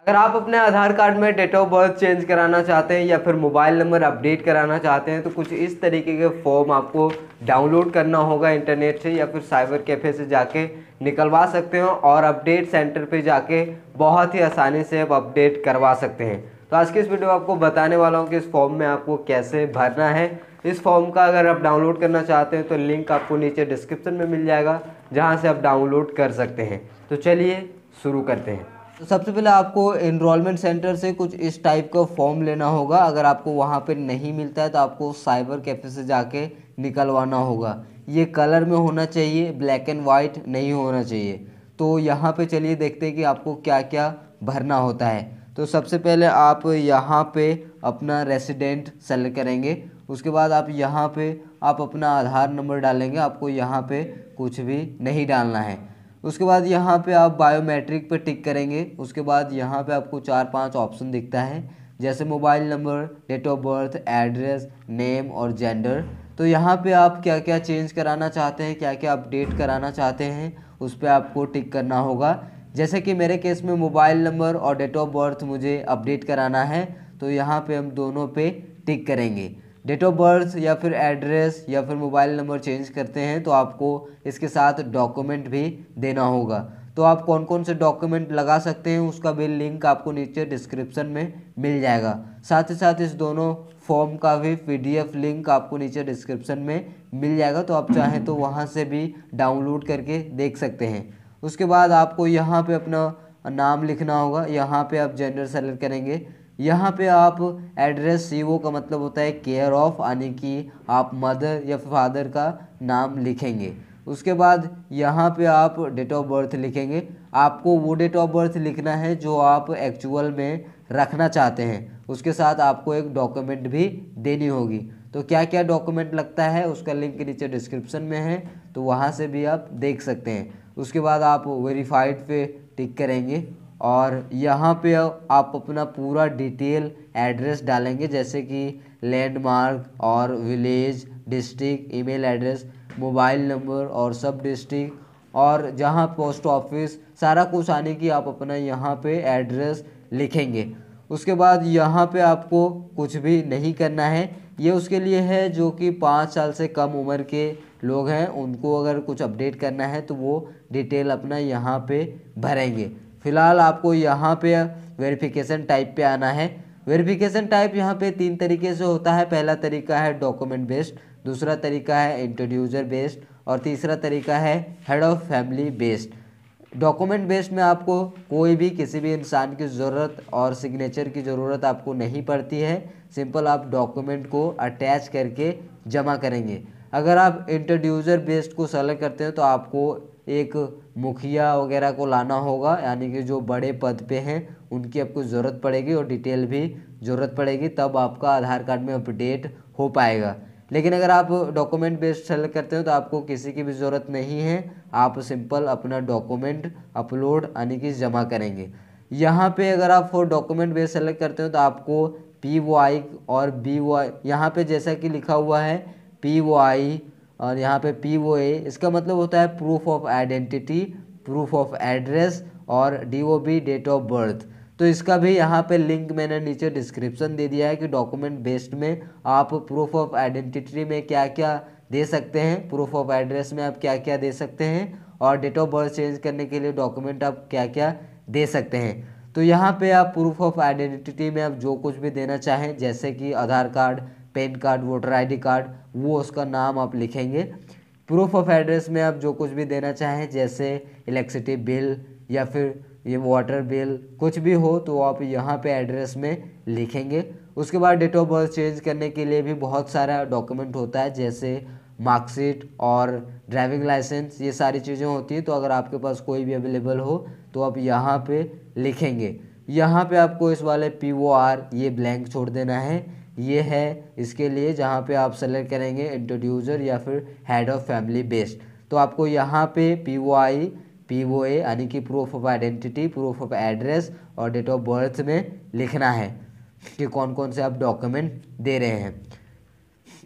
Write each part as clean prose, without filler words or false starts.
अगर आप अपने आधार कार्ड में डेट ऑफ बर्थ चेंज कराना चाहते हैं या फिर मोबाइल नंबर अपडेट कराना चाहते हैं तो कुछ इस तरीके के फॉर्म आपको डाउनलोड करना होगा इंटरनेट से या फिर साइबर कैफ़े से जाके निकलवा सकते हो और अपडेट सेंटर पे जाके बहुत ही आसानी से आप अपडेट करवा सकते हैं। तो आज की इस वीडियो में आपको बताने वाला हूँ कि इस फॉर्म में आपको कैसे भरना है। इस फॉर्म का अगर आप डाउनलोड करना चाहते हैं तो लिंक आपको नीचे डिस्क्रिप्शन में मिल जाएगा, जहाँ से आप डाउनलोड कर सकते हैं। तो चलिए शुरू करते हैं। तो सबसे पहले आपको एनरोलमेंट सेंटर से कुछ इस टाइप का फॉर्म लेना होगा। अगर आपको वहाँ पे नहीं मिलता है तो आपको साइबर कैफ़े से जाके निकलवाना होगा। ये कलर में होना चाहिए, ब्लैक एंड वाइट नहीं होना चाहिए। तो यहाँ पे चलिए देखते हैं कि आपको क्या क्या भरना होता है। तो सबसे पहले आप यहाँ पे अपना रेसिडेंट सेलेक्ट करेंगे। उसके बाद आप यहाँ पे आप अपना आधार नंबर डालेंगे। आपको यहाँ पे कुछ भी नहीं डालना है। उसके बाद यहाँ पे आप बायोमेट्रिक पे टिक करेंगे। उसके बाद यहाँ पे आपको 4-5 ऑप्शन दिखता है, जैसे mobile number, date of birth, address, name और जेंडर। तो यहाँ पे आप क्या क्या चेंज कराना चाहते हैं, क्या क्या अपडेट कराना चाहते हैं, उस पर आपको टिक करना होगा। जैसे कि मेरे केस में मोबाइल नंबर और डेट ऑफ बर्थ मुझे अपडेट कराना है, तो यहाँ पे हम दोनों पे टिक करेंगे। डेट ऑफ बर्थ या फिर एड्रेस या फिर मोबाइल नंबर चेंज करते हैं तो आपको इसके साथ डॉक्यूमेंट भी देना होगा। तो आप कौन कौन से डॉक्यूमेंट लगा सकते हैं उसका भी लिंक आपको नीचे डिस्क्रिप्शन में मिल जाएगा। साथ ही साथ इस दोनों फॉर्म का भी PDF लिंक आपको नीचे डिस्क्रिप्शन में मिल जाएगा, तो आप चाहें तो वहाँ से भी डाउनलोड करके देख सकते हैं। उसके बाद आपको यहाँ पे अपना नाम लिखना होगा। यहाँ पे आप जेंडर सेलेक्ट करेंगे। यहाँ पे आप एड्रेस CO का मतलब होता है केयर ऑफ, यानी कि आप मदर या फादर का नाम लिखेंगे। उसके बाद यहाँ पे आप डेट ऑफ बर्थ लिखेंगे। आपको वो डेट ऑफ बर्थ लिखना है जो आप एक्चुअल में रखना चाहते हैं। उसके साथ आपको एक डॉक्यूमेंट भी देनी होगी। तो क्या क्या डॉक्यूमेंट लगता है उसका लिंक नीचे डिस्क्रिप्शन में है, तो वहाँ से भी आप देख सकते हैं। उसके बाद आप वेरीफाइड पे टिक करेंगे और यहाँ पे आप अपना पूरा डिटेल एड्रेस डालेंगे, जैसे कि लैंडमार्क और village, district, email address, mobile number और सब डिस्ट्रिक्ट और जहाँ पोस्ट ऑफिस, सारा कुछ आने की आप अपना यहाँ पे एड्रेस लिखेंगे। उसके बाद यहाँ पे आपको कुछ भी नहीं करना है। ये उसके लिए है जो कि 5 साल से कम उम्र के लोग हैं, उनको अगर कुछ अपडेट करना है तो वो डिटेल अपना यहाँ पे भरेंगे। फिलहाल आपको यहाँ पे वेरिफिकेशन टाइप पे आना है। वेरिफिकेशन टाइप यहाँ पे 3 तरीके से होता है। पहला तरीका है डॉक्यूमेंट बेस्ड, दूसरा तरीका है इंट्रोड्यूसर बेस्ड और तीसरा तरीका है head of family based. Document based में आपको कोई भी किसी भी इंसान की ज़रूरत और सिग्नेचर की ज़रूरत आपको नहीं पड़ती है। सिंपल आप डॉक्यूमेंट को अटैच करके जमा करेंगे। अगर आप इंट्रोड्यूसर बेस्ड को सेलेक्ट करते हैं तो आपको एक मुखिया वगैरह को लाना होगा, यानी कि जो बड़े पद पे हैं उनकी आपको ज़रूरत पड़ेगी और डिटेल भी ज़रूरत पड़ेगी, तब आपका आधार कार्ड में अपडेट हो पाएगा। लेकिन अगर आप डॉक्यूमेंट बेस्ड सेलेक्ट करते हो तो आपको किसी की भी ज़रूरत नहीं है। आप सिंपल अपना डॉक्यूमेंट अपलोड यानी कि जमा करेंगे। यहाँ पे अगर आप फॉर डॉक्यूमेंट बेस्ड सेलेक्ट करते हो तो आपको PY और BY, यहाँ पे जैसा कि लिखा हुआ है PY और यहाँ पे POA, इसका मतलब होता है proof of identity, proof of address और DOB डेट ऑफ बर्थ। तो इसका भी यहाँ पे लिंक मैंने नीचे डिस्क्रिप्शन दे दिया है कि डॉक्यूमेंट बेस्ड में आप प्रूफ ऑफ आइडेंटिटी में क्या क्या दे सकते हैं, प्रूफ ऑफ एड्रेस में आप क्या क्या दे सकते हैं और डेट ऑफ बर्थ चेंज करने के लिए डॉक्यूमेंट आप क्या क्या दे सकते हैं। तो यहाँ पे आप प्रूफ ऑफ आइडेंटिटी में आप जो कुछ भी देना चाहें, जैसे कि Aadhaar card, PAN card, voter ID card, वो उसका नाम आप लिखेंगे। प्रूफ ऑफ एड्रेस में आप जो कुछ भी देना चाहें, जैसे इलेक्ट्रिसिटी बिल या फिर ये वाटर बिल, कुछ भी हो तो आप यहाँ पे एड्रेस में लिखेंगे। उसके बाद डेट ऑफ बर्थ चेंज करने के लिए भी बहुत सारा डॉक्यूमेंट होता है, जैसे मार्कशीट और ड्राइविंग लाइसेंस, ये सारी चीज़ें होती हैं। तो अगर आपके पास कोई भी अवेलेबल हो तो आप यहाँ पे लिखेंगे। यहाँ पे आपको इस वाले POR ये ब्लैंक छोड़ देना है। ये है इसके लिए जहाँ पे आप सेलेक्ट करेंगे इंट्रोड्यूसर या फिर हेड ऑफ फैमिली बेस्ड। तो आपको यहाँ पे POI POA यानी कि proof of identity, proof of address और डेट ऑफ बर्थ में लिखना है कि कौन कौन से आप डॉक्यूमेंट दे रहे हैं।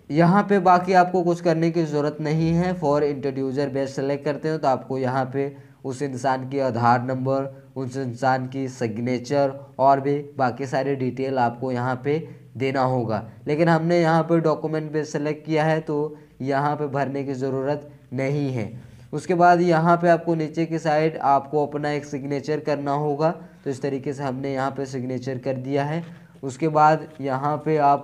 यहाँ पे बाकी आपको कुछ करने की ज़रूरत नहीं है। फॉर इंट्रोड्यूसर बेस्ड सेलेक्ट करते हो तो आपको यहाँ पे उस इंसान की आधार नंबर, उस इंसान की सिग्नेचर और भी बाकी सारी डिटेल आपको यहाँ पे देना होगा। लेकिन हमने यहाँ पे डॉक्यूमेंट पे सेलेक्ट किया है तो यहाँ पे भरने की ज़रूरत नहीं है। उसके बाद यहाँ पे आपको नीचे की साइड आपको अपना एक सिग्नेचर करना होगा। तो इस तरीके से हमने यहाँ पे सिग्नेचर कर दिया है। उसके बाद यहाँ पे आप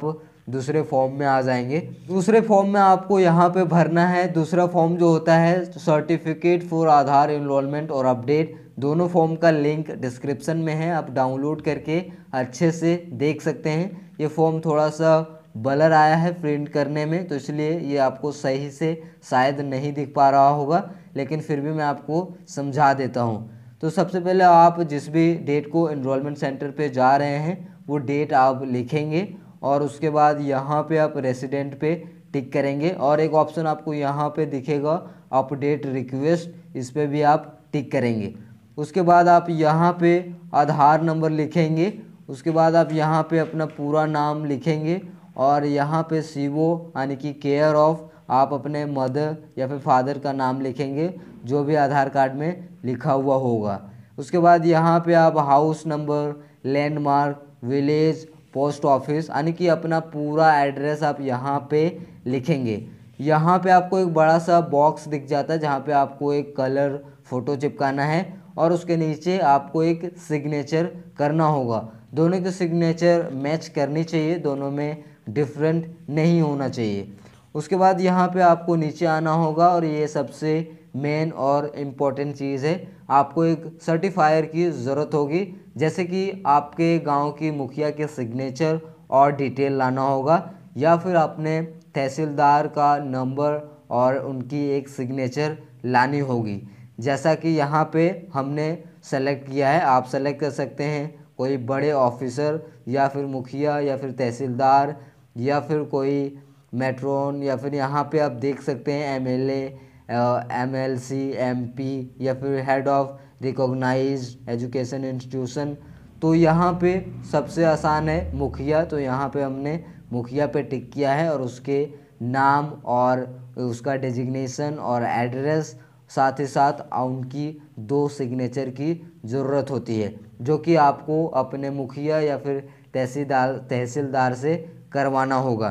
दूसरे फॉर्म में आ जाएंगे। दूसरे फॉर्म में आपको यहाँ पे भरना है, दूसरा फॉर्म जो होता है सर्टिफिकेट फॉर आधार एनरोलमेंट और अपडेट। दोनों फॉर्म का लिंक डिस्क्रिप्शन में है, आप डाउनलोड करके अच्छे से देख सकते हैं। ये फॉर्म थोड़ा सा ब्लर आया है प्रिंट करने में, तो इसलिए ये आपको सही से शायद नहीं दिख पा रहा होगा, लेकिन फिर भी मैं आपको समझा देता हूँ। तो सबसे पहले आप जिस भी डेट को एनरोलमेंट सेंटर पे जा रहे हैं वो डेट आप लिखेंगे और उसके बाद यहाँ पे आप रेसिडेंट पे टिक करेंगे और एक ऑप्शन आपको यहाँ पे दिखेगा अपडेट रिक्वेस्ट, इस पर भी आप टिक करेंगे। उसके बाद आप यहाँ पे आधार नंबर लिखेंगे। उसके बाद आप यहाँ पे अपना पूरा नाम लिखेंगे और यहाँ पे सीओ यानी कि केयर ऑफ आप अपने मदर या फिर फादर का नाम लिखेंगे जो भी आधार कार्ड में लिखा हुआ होगा। उसके बाद यहाँ पे आप house number, landmark, village, post office यानी कि अपना पूरा एड्रेस आप यहाँ पे लिखेंगे। यहाँ पे आपको एक बड़ा सा बॉक्स दिख जाता है जहाँ पे आपको एक कलर फ़ोटो चिपकाना है और उसके नीचे आपको एक सिग्नेचर करना होगा। दोनों की सिग्नेचर मैच करनी चाहिए, दोनों में डिफरेंट नहीं होना चाहिए। उसके बाद यहाँ पे आपको नीचे आना होगा और ये सबसे मेन और इम्पॉर्टेंट चीज़ है, आपको एक सर्टिफायर की ज़रूरत होगी। जैसे कि आपके गांव की मुखिया के सिग्नेचर और डिटेल लाना होगा या फिर अपने तहसीलदार का नंबर और उनकी एक सिग्नेचर लानी होगी। जैसा कि यहाँ पे हमने सेलेक्ट किया है, आप सेलेक्ट कर सकते हैं कोई बड़े ऑफिसर या फिर मुखिया या फिर तहसीलदार या फिर कोई मेट्रोन या फिर यहाँ पे आप देख सकते हैं एमएलए, एमएलसी, एमपी या फिर head of recognised education institution. तो यहाँ पे सबसे आसान है मुखिया, तो यहाँ पे हमने मुखिया पे टिक किया है और उसके नाम और उसका डेजिग्नेशन और एड्रेस, साथ ही साथ उनकी 2 सिग्नेचर की ज़रूरत होती है जो कि आपको अपने मुखिया या फिर तहसीलदार से करवाना होगा।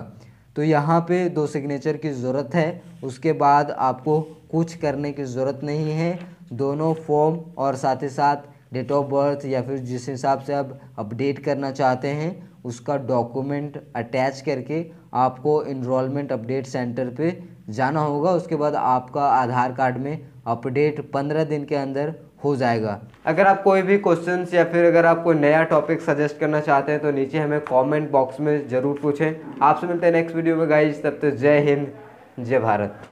तो यहाँ पे 2 सिग्नेचर की ज़रूरत है। उसके बाद आपको कुछ करने की ज़रूरत नहीं है। दोनों फॉर्म और साथ ही साथ डेट ऑफ बर्थ या फिर जिस हिसाब से आप अपडेट करना चाहते हैं उसका डॉक्यूमेंट अटैच करके आपको इनरोलमेंट अपडेट सेंटर पे जाना होगा। उसके बाद आपका आधार कार्ड में अपडेट 15 दिन के अंदर हो जाएगा। अगर आप कोई भी क्वेश्चंस या फिर अगर आप कोई नया टॉपिक सजेस्ट करना चाहते हैं तो नीचे हमें कमेंट बॉक्स में ज़रूर पूछें। आपसे मिलते हैं नेक्स्ट वीडियो में गाइस, तब तक जय हिंद, जय भारत।